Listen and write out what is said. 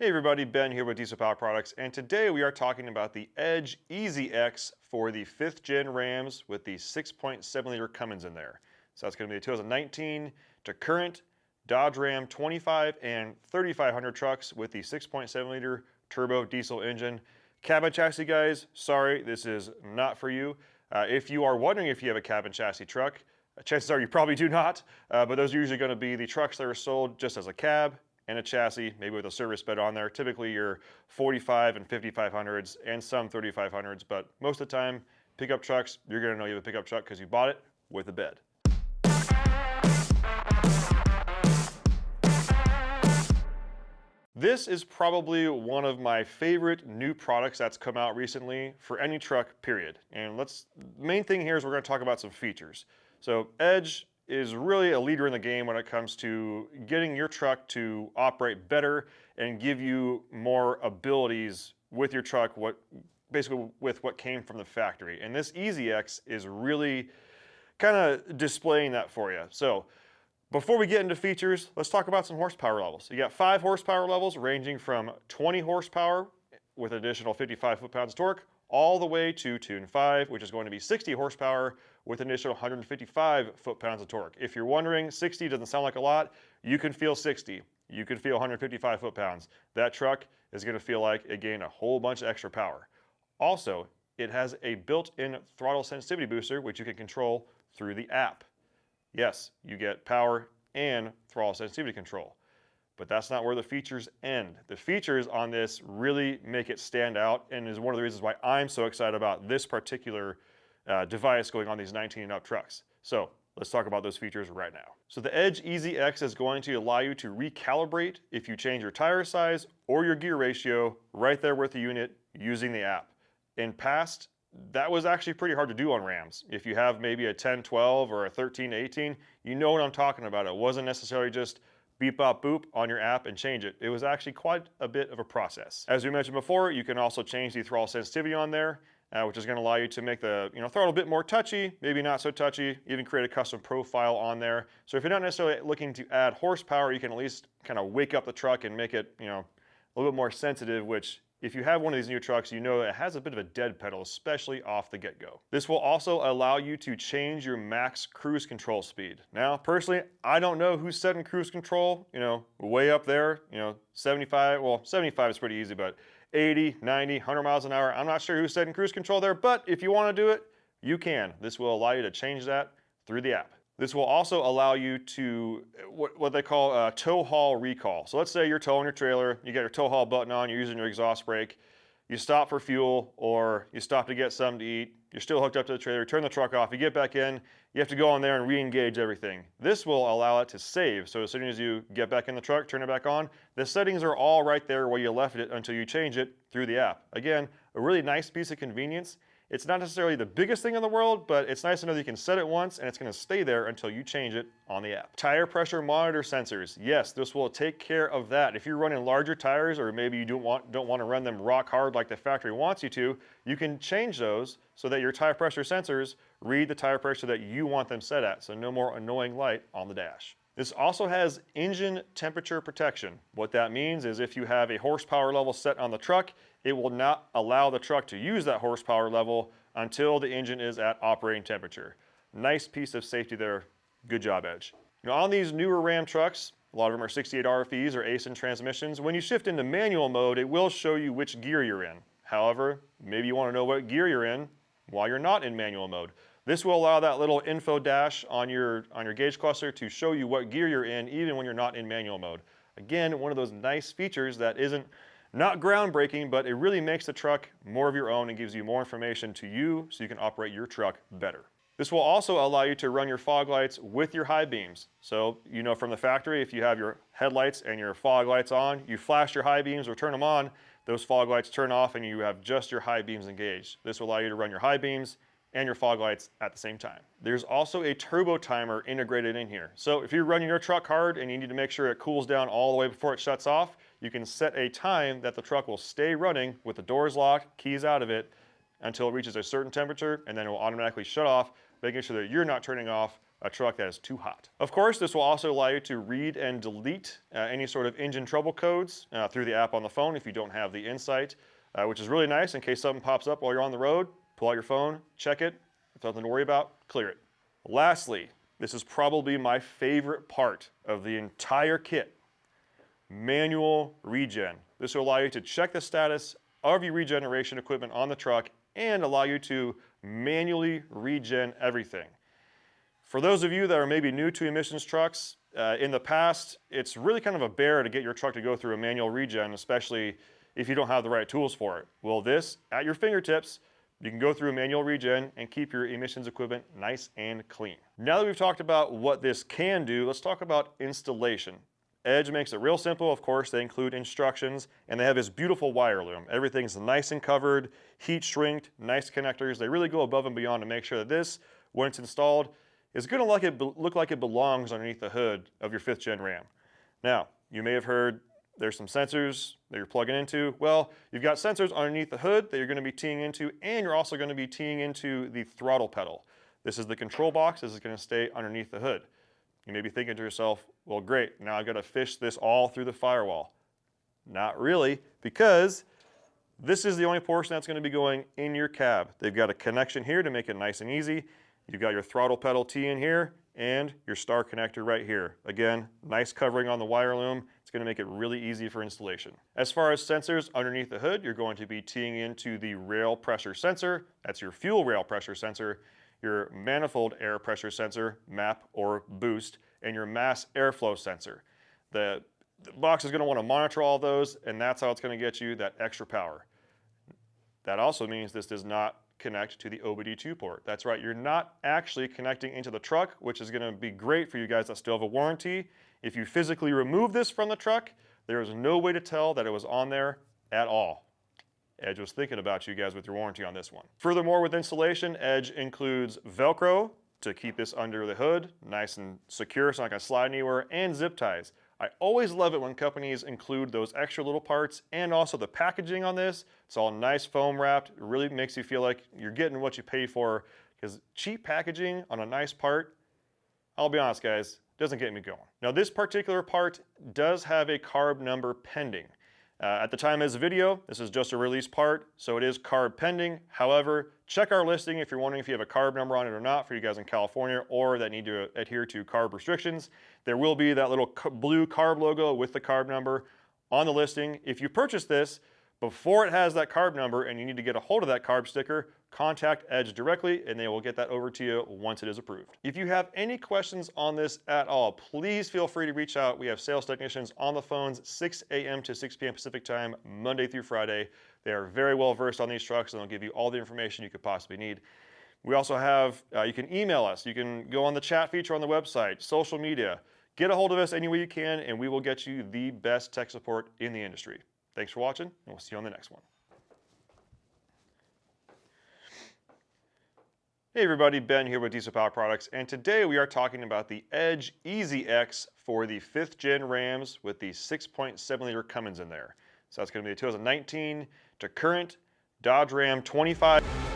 Hey everybody, Ben here with Diesel Power Products, and today we are talking about the Edge EZX for the 5th gen Rams with the 6.7L Cummins in there. So that's going to be the 2019 to current Dodge Ram 25 and 3500 trucks with the 6.7L turbo diesel engine. Cabin chassis guys, sorry, this is not for you. If you are wondering if you have a cabin chassis truck, chances are you probably do not, but those are usually going to be the trucks that are sold just as a cab and a chassis, maybe with a service bed on there. Typically your 45 and 5500s and some 3500s, but most of the time, pickup trucks, you're gonna know you have a pickup truck because you bought it with a bed. This is probably one of my favorite new products that's come out recently for any truck, period. And the main thing here is we're gonna talk about some features. So Edge is really a leader in the game when it comes to getting your truck to operate better and give you more abilities with your truck, basically with what came from the factory. And this EZX is really kind of displaying that for you. So before we get into features, let's talk about some horsepower levels. You got 5 horsepower levels ranging from 20 horsepower with an additional 55 foot-pounds of torque, all the way to Tune 5, which is going to be 60 horsepower with an additional 155 foot-pounds of torque. If you're wondering, 60 doesn't sound like a lot, you can feel 60. You can feel 155 foot-pounds. That truck is going to feel like it gained a whole bunch of extra power. Also, it has a built-in throttle sensitivity booster, which you can control through the app. Yes, you get power and throttle sensitivity control. But that's not where the features end. The features on this really make it stand out and is one of the reasons why I'm so excited about this particular device going on these 19 and up trucks. So let's talk about those features right now. So the Edge EZX is going to allow you to recalibrate if you change your tire size or your gear ratio right there with the unit using the app. In past, that was actually pretty hard to do on Rams. If you have maybe a 10-12 or a 13-18, you know what I'm talking about. It wasn't necessarily just beep, bop, boop on your app and change it. It was actually quite a bit of a process. As we mentioned before, you can also change the throttle sensitivity on there, which is going to allow you to make the throttle a bit more touchy, maybe not so touchy, even create a custom profile on there. So if you're not necessarily looking to add horsepower, you can at least kind of wake up the truck and make it a little bit more sensitive, which if you have one of these new trucks, you know it has a bit of a dead pedal, especially off the get-go. This will also allow you to change your max cruise control speed. Now, personally, I don't know who's setting cruise control, way up there, 75, well, 75 is pretty easy, but 80, 90, 100 miles an hour, I'm not sure who's setting cruise control there, but if you want to do it, you can. This will allow you to change that through the app. This will also allow you to, what they call a tow haul recall. So let's say you're towing your trailer, you got your tow haul button on, you're using your exhaust brake, you stop for fuel or you stop to get something to eat, you're still hooked up to the trailer, turn the truck off, you get back in, you have to go on there and re-engage everything. This will allow it to save. So as soon as you get back in the truck, turn it back on, the settings are all right there where you left it until you change it through the app. Again, a really nice piece of convenience. It's not necessarily the biggest thing in the world, but it's nice to know that you can set it once and it's going to stay there until you change it on the app. Tire pressure monitor sensors. Yes, this will take care of that. If you're running larger tires or maybe you don't want to run them rock hard like the factory wants you to, you can change those so that your tire pressure sensors read the tire pressure that you want them set at, so no more annoying light on the dash. This also has engine temperature protection. What that means is if you have a horsepower level set on the truck, it will not allow the truck to use that horsepower level until the engine is at operating temperature. Nice piece of safety there. Good job, Edge. On these newer Ram trucks, a lot of them are 68 RFEs or ACEN transmissions. When you shift into manual mode, it will show you which gear you're in. However, maybe you want to know what gear you're in while you're not in manual mode. This will allow that little info dash on your gauge cluster to show you what gear you're in even when you're not in manual mode. Again, one of those nice features that isn't not groundbreaking, but it really makes the truck more of your own and gives you more information to you so you can operate your truck better. This will also allow you to run your fog lights with your high beams. So from the factory, if you have your headlights and your fog lights on, you flash your high beams or turn them on, those fog lights turn off and you have just your high beams engaged. This will allow you to run your high beams and your fog lights at the same time. There's also a turbo timer integrated in here. So if you're running your truck hard and you need to make sure it cools down all the way before it shuts off, you can set a time that the truck will stay running with the doors locked, keys out of it, until it reaches a certain temperature, and then it will automatically shut off, making sure that you're not turning off a truck that is too hot. Of course, this will also allow you to read and delete any sort of engine trouble codes through the app on the phone if you don't have the Insight, which is really nice in case something pops up while you're on the road. Pull out your phone, check it. If nothing to worry about, clear it. Lastly, this is probably my favorite part of the entire kit, manual regen. This will allow you to check the status of your regeneration equipment on the truck and allow you to manually regen everything. For those of you that are maybe new to emissions trucks, in the past, it's really kind of a bear to get your truck to go through a manual regen, especially if you don't have the right tools for it. Well, this, at your fingertips, you can go through a manual regen and keep your emissions equipment nice and clean. Now that we've talked about what this can do, let's talk about installation. Edge makes it real simple. Of course, they include instructions, and they have this beautiful wire loom. Everything's nice and covered, heat shrinked, nice connectors. They really go above and beyond to make sure that this, when it's installed, is going to look like it belongs underneath the hood of your 5th gen Ram. Now, you may have heard there's some sensors that you're plugging into. Well, you've got sensors underneath the hood that you're going to be teeing into, and you're also going to be teeing into the throttle pedal. This is the control box. This is going to stay underneath the hood. You may be thinking to yourself, well, great, now I've got to fish this all through the firewall. Not really, because this is the only portion that's going to be going in your cab. They've got a connection here to make it nice and easy. You've got your throttle pedal tee in here and your star connector right here. Again, nice covering on the wire loom. It's going to make it really easy for installation. As far as sensors underneath the hood, you're going to be teeing into the rail pressure sensor. That's your fuel rail pressure sensor, your manifold air pressure sensor, MAP or boost, and your mass airflow sensor. The box is going to want to monitor all those, and that's how it's going to get you that extra power. That also means this does not connect to the OBD2 port. That's right, you're not actually connecting into the truck, which is going to be great for you guys that still have a warranty. If you physically remove this from the truck, there is no way to tell that it was on there at all. Edge was thinking about you guys with your warranty on this one. Furthermore, with installation, Edge includes Velcro to keep this under the hood, nice and secure so it's not going to slide anywhere, and zip ties. I always love it when companies include those extra little parts and also the packaging on this. It's all nice foam wrapped. It really makes you feel like you're getting what you pay for, because cheap packaging on a nice part, I'll be honest guys, doesn't get me going. Now this particular part does have a carb number pending. At the time of this video, this is just a release part, so it is carb pending. However, check our listing if you're wondering if you have a carb number on it or not for you guys in California or that need to adhere to carb restrictions. There will be that little blue carb logo with the carb number on the listing. If you purchase this before it has that carb number and you need to get a hold of that carb sticker, contact Edge directly and they will get that over to you once it is approved. If you have any questions on this at all, please feel free to reach out. We have sales technicians on the phones 6 a.m. to 6 p.m. Pacific time, Monday through Friday. They are very well versed on these trucks and they'll give you all the information you could possibly need. We also have, you can email us, you can go on the chat feature on the website, social media. Get a hold of us any way you can and we will get you the best tech support in the industry. Thanks for watching, and we'll see you on the next one. Hey everybody, Ben here with Diesel Power Products, and today we are talking about the Edge EZX for the 5th gen Rams with the 6.7 liter Cummins in there. So that's going to be the 2019 to current Dodge Ram 25.